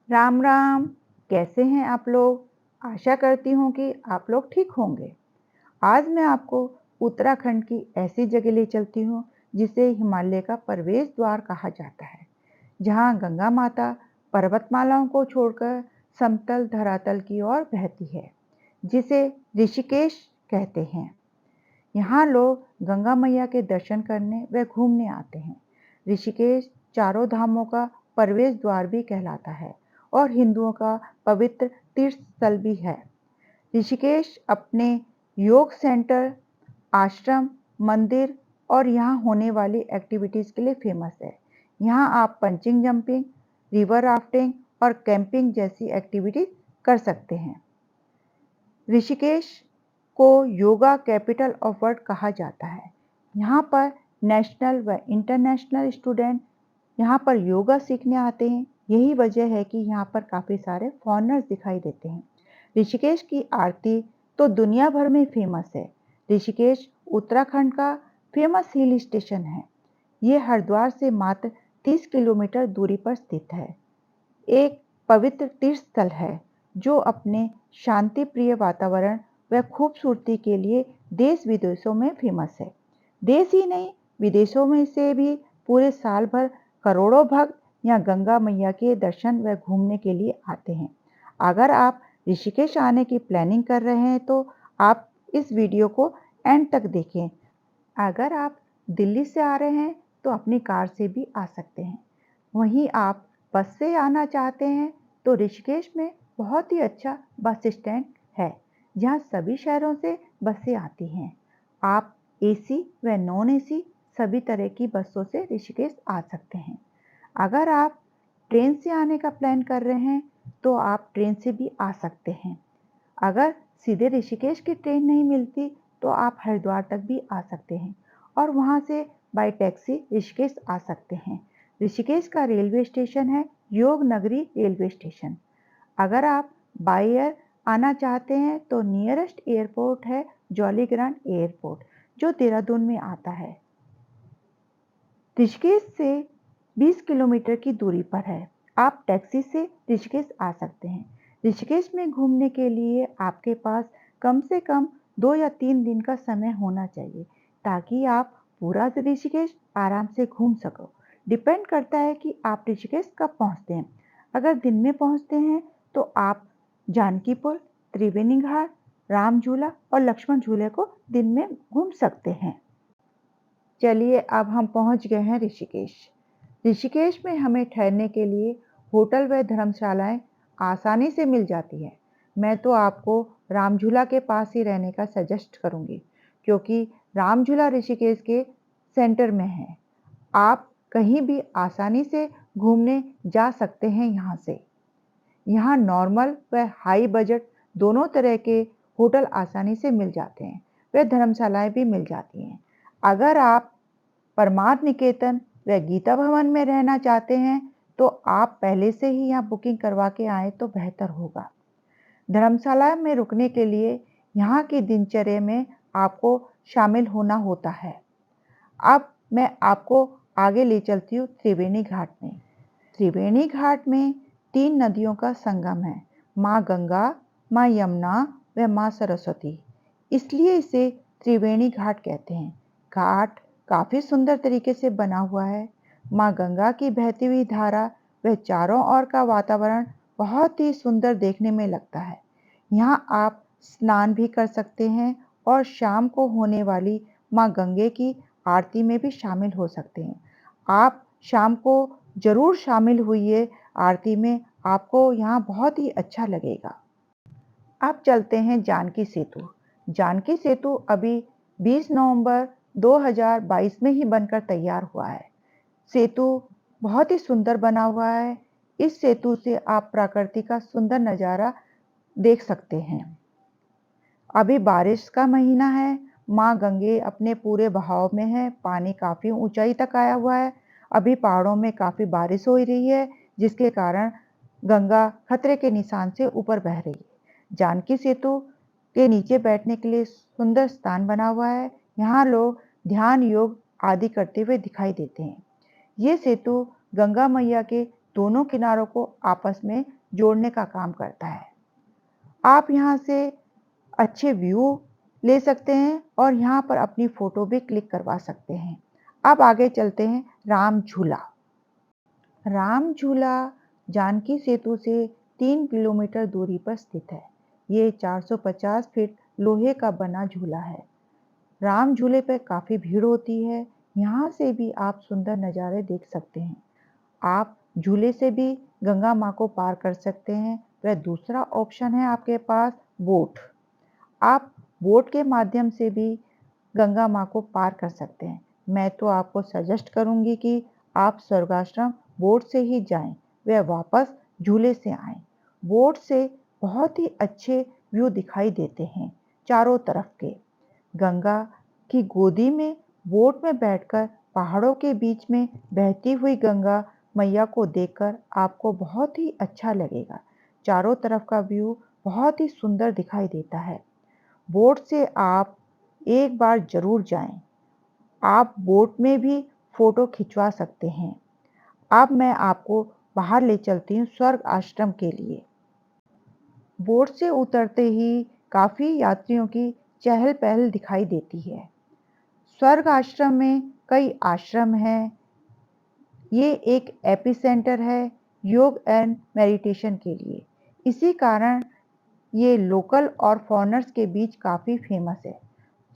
राम राम। कैसे हैं आप लोग? आशा करती हूँ कि आप लोग ठीक होंगे। आज मैं आपको उत्तराखंड की ऐसी जगह ले चलती हूँ जिसे हिमालय का प्रवेश द्वार कहा जाता है, जहाँ गंगा माता पर्वतमालाओं को छोड़कर समतल धरातल की ओर बहती है, जिसे ऋषिकेश कहते हैं। यहाँ लोग गंगा मैया के दर्शन करने व घूमने आते हैं। ऋषिकेश चारों धामों का प्रवेश द्वार भी कहलाता है और हिंदुओं का पवित्र तीर्थ स्थल भी है। ऋषिकेश अपने योग सेंटर, आश्रम, मंदिर और यहाँ होने वाली एक्टिविटीज़ के लिए फेमस है। यहाँ आप पंचिंग जंपिंग, रिवर राफ्टिंग और कैंपिंग जैसी एक्टिविटीज कर सकते हैं। ऋषिकेश को योगा कैपिटल ऑफ वर्ल्ड कहा जाता है। यहाँ पर नेशनल व इंटरनेशनल स्टूडेंट यहाँ पर योगा सीखने आते हैं। यही वजह है कि यहाँ पर काफ़ी सारे फॉरेनर्स दिखाई देते हैं। ऋषिकेश की आरती तो दुनिया भर में फेमस है। ऋषिकेश उत्तराखंड का फेमस हिल स्टेशन है। ये हरिद्वार से मात्र 30 किलोमीटर दूरी पर स्थित है। एक पवित्र तीर्थ स्थल है जो अपने शांति प्रिय वातावरण व खूबसूरती के लिए देश विदेशों में फेमस है। देश ही नहीं, विदेशों में से भी पूरे साल भर करोड़ों भक्त यहाँ गंगा मैया के दर्शन व घूमने के लिए आते हैं। अगर आप ऋषिकेश आने की प्लानिंग कर रहे हैं तो आप इस वीडियो को एंड तक देखें। अगर आप दिल्ली से आ रहे हैं तो अपनी कार से भी आ सकते हैं। वहीं आप बस से आना चाहते हैं तो ऋषिकेश में बहुत ही अच्छा बस स्टैंड है, जहां सभी शहरों से बसें आती हैं। आप एसी व नॉन एसी सभी तरह की बसों से ऋषिकेश आ सकते हैं। अगर आप ट्रेन से आने का प्लान कर रहे हैं तो आप ट्रेन से भी आ सकते हैं। अगर सीधे ऋषिकेश की ट्रेन नहीं मिलती तो आप हरिद्वार तक भी आ सकते हैं और वहां से बाय टैक्सी ऋषिकेश आ सकते हैं। ऋषिकेश का रेलवे स्टेशन है योग नगरी रेलवे स्टेशन। अगर आप बाय एयर आना चाहते हैं तो नियरेस्ट एयरपोर्ट है जॉलीग्रांट एयरपोर्ट, जो देहरादून में आता है। ऋषिकेश से 20 किलोमीटर की दूरी पर है। आप टैक्सी से ऋषिकेश आ सकते हैं। ऋषिकेश में घूमने के लिए आपके पास कम से कम 2 या 3 दिन का समय होना चाहिए, ताकि आप पूरा ऋषिकेश आराम से घूम सको। डिपेंड करता है कि आप ऋषिकेश कब पहुंचते हैं। अगर दिन में पहुंचते हैं तो आप जानकी पुल, त्रिवेणी घाट, राम झूला और लक्ष्मण झूले को दिन में घूम सकते हैं। चलिए अब हम पहुंच गए हैं ऋषिकेश। ऋषिकेश में हमें ठहरने के लिए होटल व धर्मशालाएं आसानी से मिल जाती हैं। मैं तो आपको रामझूला के पास ही रहने का सजेस्ट करूंगी, क्योंकि रामझूला ऋषिकेश के सेंटर में है। आप कहीं भी आसानी से घूमने जा सकते हैं यहाँ से। यहाँ नॉर्मल व हाई बजट दोनों तरह के होटल आसानी से मिल जाते हैं। वे धर्मशालाएं भी मिल जाती हैं। अगर आप परमार्थ निकेतन व गीता भवन में रहना चाहते हैं तो आप पहले से ही यहाँ बुकिंग करवा के आए तो बेहतर होगा। धर्मशाला में रुकने के लिए यहाँ की दिनचर्या में आपको शामिल होना होता है। अब मैं आपको आगे ले चलती हूँ त्रिवेणी घाट में। त्रिवेणी घाट में 3 नदियों का संगम है, माँ गंगा, माँ यमुना व माँ सरस्वती। इसलिए इसे त्रिवेणी घाट कहते हैं। घाट काफ़ी सुंदर तरीके से बना हुआ है। माँ गंगा की बहती हुई धारा व चारों ओर का वातावरण बहुत ही सुंदर देखने में लगता है। यहाँ आप स्नान भी कर सकते हैं और शाम को होने वाली माँ गंगे की आरती में भी शामिल हो सकते हैं। आप शाम को ज़रूर शामिल हुइए आरती में, आपको यहाँ बहुत ही अच्छा लगेगा। अब चलते हैं जानकी सेतु। जानकी सेतु अभी 20 नवंबर 2022 में ही बनकर तैयार हुआ है। सेतु बहुत ही सुंदर बना हुआ है। इस सेतु से आप प्रकृति का सुंदर नज़ारा देख सकते हैं। अभी बारिश का महीना है, माँ गंगे अपने पूरे बहाव में है, पानी काफ़ी ऊंचाई तक आया हुआ है। अभी पहाड़ों में काफ़ी बारिश हो रही है, जिसके कारण गंगा खतरे के निशान से ऊपर बह रही है। जानकी सेतु के नीचे बैठने के लिए सुंदर स्थान बना हुआ है। यहाँ लोग ध्यान योग आदि करते हुए दिखाई देते हैं। ये सेतु गंगा मैया के दोनों किनारों को आपस में जोड़ने का काम करता है। आप यहाँ से अच्छे व्यू ले सकते हैं और यहाँ पर अपनी फ़ोटो भी क्लिक करवा सकते हैं। अब आगे चलते हैं राम झूला। राम झूला जानकी सेतु से 3 किलोमीटर दूरी पर स्थित है। ये 450 फीट लोहे का बना झूला है। राम झूले पर काफ़ी भीड़ होती है। यहाँ से भी आप सुंदर नज़ारे देख सकते हैं। आप झूले से भी गंगा माँ को पार कर सकते हैं। वह दूसरा ऑप्शन है आपके पास बोट। आप बोट के माध्यम से भी गंगा माँ को पार कर सकते हैं। मैं तो आपको सजेस्ट करूंगी कि आप स्वर्गाश्रम बोट से ही जाएं, व वापस झूले से आएं। बोट से बहुत ही अच्छे व्यू दिखाई देते हैं चारों तरफ के। गंगा की गोदी में बोट में बैठकर पहाड़ों के बीच में बहती हुई गंगा मैया को देखकर आपको बहुत ही अच्छा लगेगा। चारों तरफ का व्यू बहुत ही सुंदर दिखाई देता है। बोट से आप एक बार जरूर जाएं। आप बोट में भी फोटो खिंचवा सकते हैं। अब मैं आपको बाहर ले चलती हूँ स्वर्ग आश्रम के लिए। बोट से उतरते ही काफ़ी यात्रियों की चहल पहल दिखाई देती है। स्वर्ग आश्रम में कई आश्रम हैं। ये एक एपिसेंटर है योग एंड मेडिटेशन के लिए। इसी कारण ये लोकल और फॉरेनर्स के बीच काफ़ी फेमस है।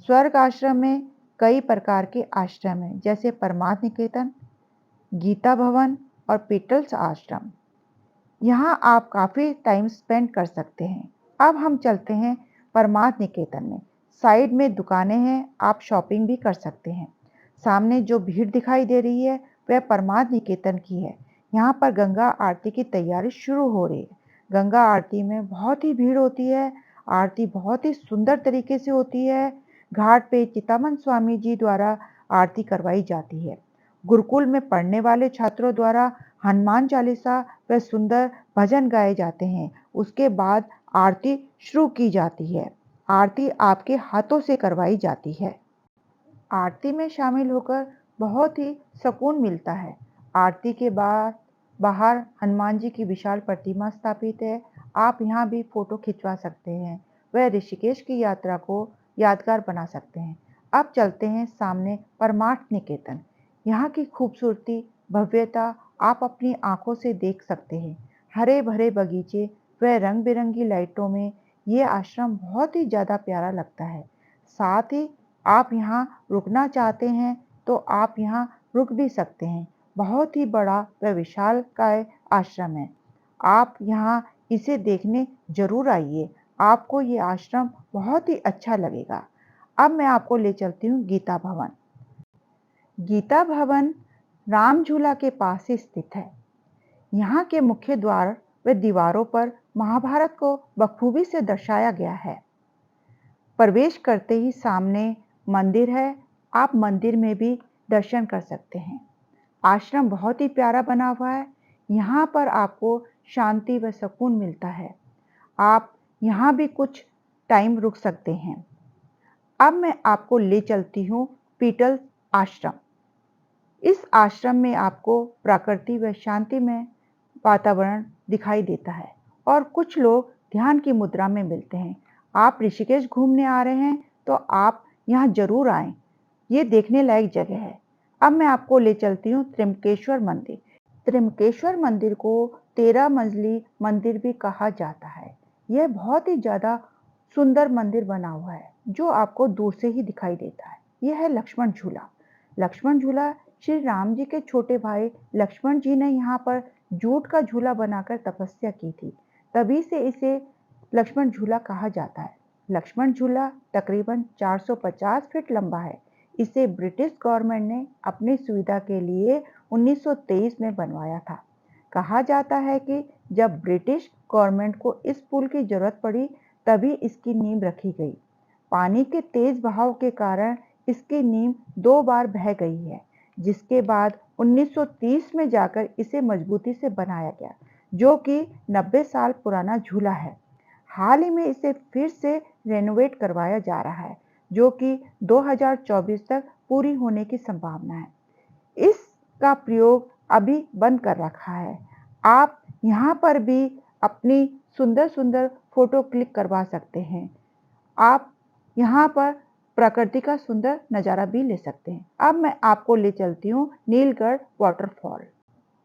स्वर्ग आश्रम में कई प्रकार के आश्रम हैं, जैसे परमार्थ निकेतन, गीता भवन और पीटल्स आश्रम। यहाँ आप काफ़ी टाइम स्पेंड कर सकते हैं। अब हम चलते हैं परमार्थ निकेतन में। साइड में दुकानें हैं, आप शॉपिंग भी कर सकते हैं। सामने जो भीड़ दिखाई दे रही है वह परमार्थ निकेतन की है। यहाँ पर गंगा आरती की तैयारी शुरू हो रही है। गंगा आरती में बहुत ही भीड़ होती है। आरती बहुत ही सुंदर तरीके से होती है। घाट पे चितामन स्वामी जी द्वारा आरती करवाई जाती है। गुरुकुल में पढ़ने वाले छात्रों द्वारा हनुमान चालीसा व सुंदर भजन गाए जाते हैं। उसके बाद आरती शुरू की जाती है। आरती आपके हाथों से करवाई जाती है। आरती में शामिल होकर बहुत ही सुकून मिलता है। आरती के बाद बाहर हनुमान जी की विशाल प्रतिमा स्थापित है। आप यहाँ भी फोटो खिंचवा सकते हैं। वह ऋषिकेश की यात्रा को यादगार बना सकते हैं। अब चलते हैं सामने परमार्थ निकेतन। यहाँ की खूबसूरती, भव्यता आप अपनी आंखों से देख सकते हैं। हरे भरे बगीचे व रंग बिरंगी लाइटों में ये आश्रम बहुत ही ज़्यादा प्यारा लगता है। साथ ही आप यहाँ रुकना चाहते हैं तो आप यहाँ रुक भी सकते हैं। बहुत ही बड़ा व विशालकाय आश्रम है। आप यहाँ इसे देखने जरूर आइए। आपको ये आश्रम बहुत ही अच्छा लगेगा। अब मैं आपको ले चलती हूँ गीता भवन। गीता भवन राम झूला के पास ही स्थित है। यहाँ के मुख्य द्वार व दीवारों पर महाभारत को बखूबी से दर्शाया गया है। प्रवेश करते ही सामने मंदिर है। आप मंदिर में भी दर्शन कर सकते हैं। आश्रम बहुत ही प्यारा बना हुआ है। यहाँ पर आपको शांति व सुकून मिलता है। आप यहाँ भी कुछ टाइम रुक सकते हैं। अब मैं आपको ले चलती हूँ पीटल आश्रम। इस आश्रम में आपको प्रकृति व शांति में वातावरण दिखाई देता है और कुछ लोग ध्यान की मुद्रा में मिलते हैं। आप ऋषिकेश घूमने आ रहे हैं तो आप यहाँ जरूर आएं। ये देखने लायक जगह है। अब मैं आपको ले चलती हूँ त्र्यंबकेश्वर मंदिर। त्र्यंबकेश्वर मंदिर को 13 मंजिली मंदिर भी कहा जाता है। यह बहुत ही ज़्यादा सुंदर मंदिर बना हुआ है जो आपको दूर से ही दिखाई देता है। यह है लक्ष्मण झूला। लक्ष्मण झूला श्री राम जी के छोटे भाई लक्ष्मण जी ने यहाँ पर जूट का झूला बनाकर तपस्या की थी, तभी से इसे लक्ष्मण झूला कहा जाता है। लक्ष्मण झूला तकरीबन 450 फीट लंबा है। इसे ब्रिटिश गवर्नमेंट ने अपनी सुविधा के लिए 1923 में बनवाया था। कहा जाता है कि जब ब्रिटिश गवर्नमेंट को इस पुल की जरूरत पड़ी तभी इसकी नींव रखी गई। पानी के तेज बहाव के कारण इसकी नींव 2 बार बह गई है, जिसके बाद 1930 में जाकर इसे मजबूती से बनाया गया, जो कि 90 साल पुराना झूला है। हाल ही में इसे फिर से रेनोवेट करवाया जा रहा है, जो कि 2024 तक पूरी होने की संभावना है। इसका प्रयोग अभी बंद कर रखा है। आप यहाँ पर भी अपनी सुंदर सुंदर फोटो क्लिक करवा सकते हैं। आप यहाँ पर प्रकृति का सुंदर नज़ारा भी ले सकते हैं। अब मैं आपको ले चलती हूँ नीलगढ़ वाटरफॉल।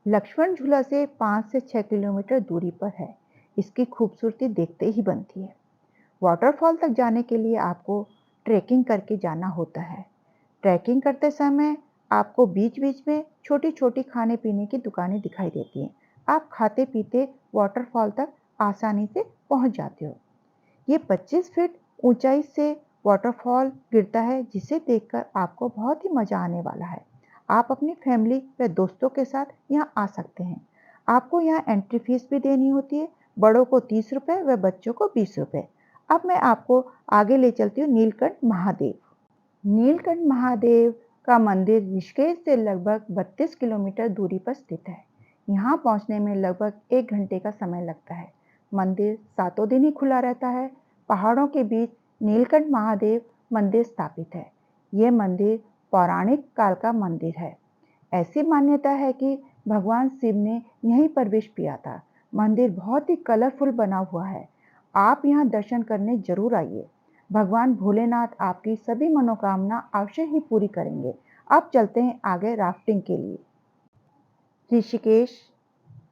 लक्ष्मण झूला से 5 से 6 किलोमीटर दूरी पर है। इसकी खूबसूरती देखते ही बनती है। वाटरफॉल तक जाने के लिए आपको ट्रैकिंग करके जाना होता है। ट्रैकिंग करते समय आपको बीच-बीच में छोटी-छोटी खाने-पीने की दुकानें दिखाई देती हैं। आप खाते-पीते वाटरफॉल तक आसानी से पहुंच जाते हो। ये 25 फीट ऊंचाई से वाटरफॉल गिरता है, जिसे देखकर आपको बहुत ही मजा आने वाला है। आप अपनी फैमिली व दोस्तों के साथ यहाँ आ सकते हैं। आपको यहाँ एंट्री फीस भी देनी होती है, बड़ों को 30 रुपये व बच्चों को 20 रुपये। अब मैं आपको आगे ले चलती हूँ नीलकंठ महादेव। नीलकंठ महादेव का मंदिर ऋषिकेश से लगभग 32 किलोमीटर दूरी पर स्थित है। यहाँ पहुँचने में लगभग 1 घंटे का समय लगता है। मंदिर सातों दिन ही खुला रहता है। पहाड़ों के बीच नीलकंठ महादेव मंदिर स्थापित है। यह मंदिर पौराणिक काल का मंदिर है। ऐसी मान्यता है कि भगवान शिव ने यहीं प्रवेश किया था। मंदिर बहुत ही कलरफुल बना हुआ है। आप यहाँ दर्शन करने जरूर आइए। भगवान भोलेनाथ आपकी सभी मनोकामना अवश्य ही पूरी करेंगे। अब चलते हैं आगे राफ्टिंग के लिए। ऋषिकेश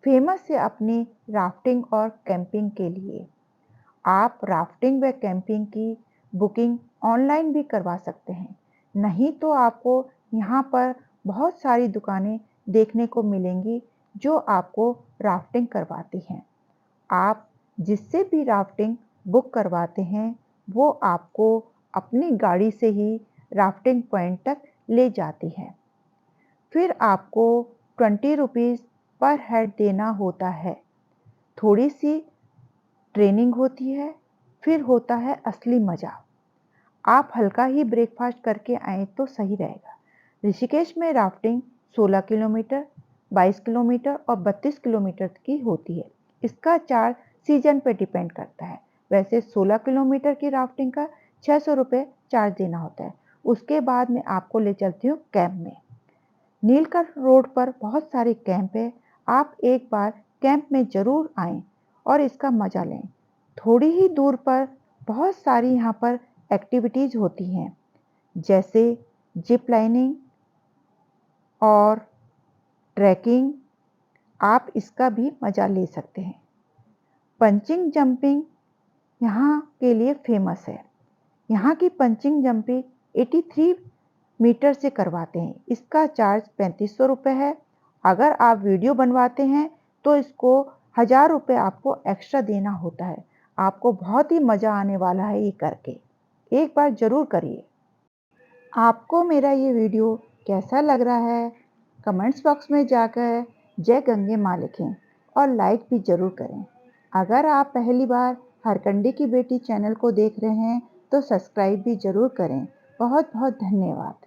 फेमस है अपनी राफ्टिंग और कैंपिंग के लिए। आप राफ्टिंग व कैंपिंग की बुकिंग ऑनलाइन भी करवा सकते हैं। नहीं तो आपको यहाँ पर बहुत सारी दुकानें देखने को मिलेंगी जो आपको राफ्टिंग करवाती हैं। आप जिससे भी राफ्टिंग बुक करवाते हैं, वो आपको अपनी गाड़ी से ही राफ्टिंग पॉइंट तक ले जाती है। फिर आपको 20 रुपीज़ पर हेड देना होता है। थोड़ी सी ट्रेनिंग होती है, फिर होता है असली मज़ा। आप हल्का ही ब्रेकफास्ट करके आएँ तो सही रहेगा। ऋषिकेश में राफ्टिंग 16 किलोमीटर, 22 किलोमीटर और 32 किलोमीटर की होती है। इसका चार्ज सीजन पे डिपेंड करता है। वैसे 16 किलोमीटर की राफ्टिंग का 600 रुपये चार्ज देना होता है। उसके बाद मैं आपको ले चलती हूँ कैंप में। नीलकंठ रोड पर बहुत सारे कैंप है। आप एक बार कैंप में ज़रूर आएँ और इसका मज़ा लें। थोड़ी ही दूर पर बहुत सारी यहाँ पर एक्टिविटीज़ होती हैं, जैसे जिप लाइनिंग और ट्रैकिंग। आप इसका भी मज़ा ले सकते हैं। पंचिंग जंपिंग यहाँ के लिए फेमस है। यहाँ की पंचिंग जंपिंग 83 मीटर से करवाते हैं। इसका चार्ज 3500 रुपये है। अगर आप वीडियो बनवाते हैं तो इसको 1000 रुपये आपको एक्स्ट्रा देना होता है। आपको बहुत ही मज़ा आने वाला है ये करके। एक बार ज़रूर करिए। आपको मेरा ये वीडियो कैसा लग रहा है? कमेंट्स बॉक्स में जाकर जय गंगे माँ लिखें और लाइक भी ज़रूर करें। अगर आप पहली बार हरकंडी की बेटी चैनल को देख रहे हैं तो सब्सक्राइब भी ज़रूर करें। बहुत बहुत धन्यवाद।